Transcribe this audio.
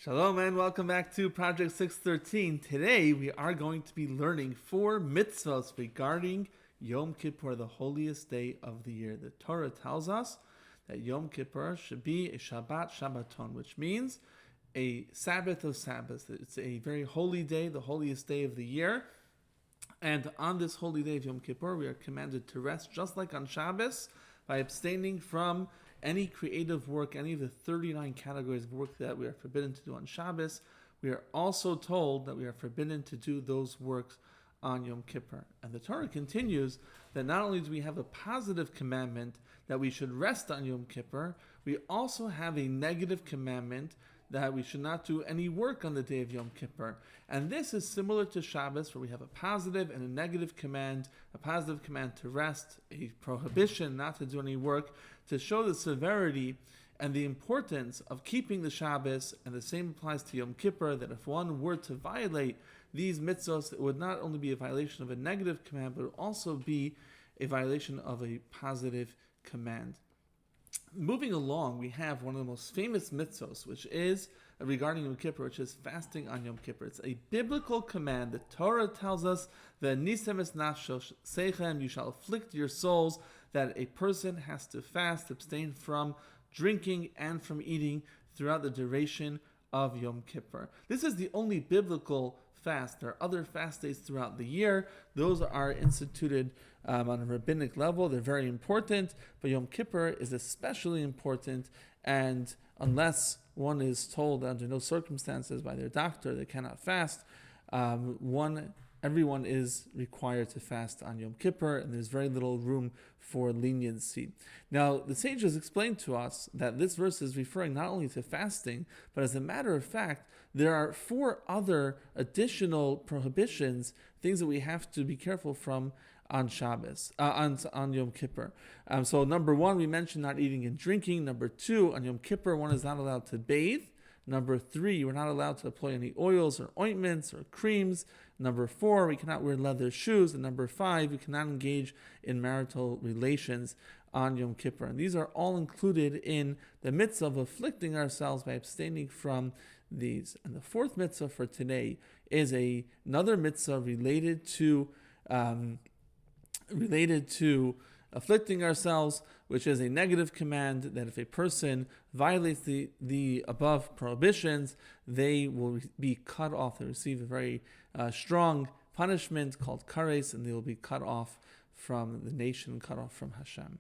Shalom and welcome back to Project 613. Today we are going to be learning 4 mitzvahs regarding Yom Kippur, the holiest day of the year. The Torah tells us that Yom Kippur should be a Shabbat Shabbaton, which means a Sabbath of Sabbaths. It's a very holy day, the holiest day of the year. And on this holy day of Yom Kippur, we are commanded to rest just like on Shabbos by abstaining from any creative work, any of the 39 categories of work that we are forbidden to do on Shabbos. We are also told that we are forbidden to do those works on Yom Kippur. And the Torah continues that not only do we have a positive commandment that we should rest on Yom Kippur, we also have a negative commandment that we should not do any work on the day of Yom Kippur. And this is similar to Shabbos, where we have a positive and a negative command, a positive command to rest, a prohibition not to do any work, to show the severity and the importance of keeping the Shabbos. And the same applies to Yom Kippur, that if one were to violate these mitzvahs, it would not only be a violation of a negative command, but it would also be a violation of a positive command. Moving along, we have one of the most famous mitzvos, which is regarding Yom Kippur, which is fasting on Yom Kippur. It's a biblical command. The Torah tells us that nisem es nafsho seichem, you shall afflict your souls, that a person has to fast, abstain from drinking and from eating throughout the duration of Yom Kippur. This is the only biblical fast. There are other fast days throughout the year. Those are instituted on a rabbinic level. They're very important, but Yom Kippur is especially important, and unless one is told under no circumstances by their doctor they cannot fast, everyone is required to fast on Yom Kippur, and there's very little room for leniency. Now, the sages explained to us that this verse is referring not only to fasting, but as a matter of fact, there are 4 other additional prohibitions, things that we have to be careful from on Shabbos, on Yom Kippur. So number 1, we mentioned not eating and drinking. Number 2, on Yom Kippur, one is not allowed to bathe. Number 3, we're not allowed to apply any oils or ointments or creams. Number 4, we cannot wear leather shoes. And number 5, we cannot engage in marital relations on Yom Kippur. And these are all included in the mitzvah of afflicting ourselves by abstaining from these. And the 4th mitzvah for today is another mitzvah related to afflicting ourselves, which is a negative command, that if a person violates the above prohibitions, they will be cut off. They receive a very strong punishment called kares, and they will be cut off from the nation, cut off from Hashem.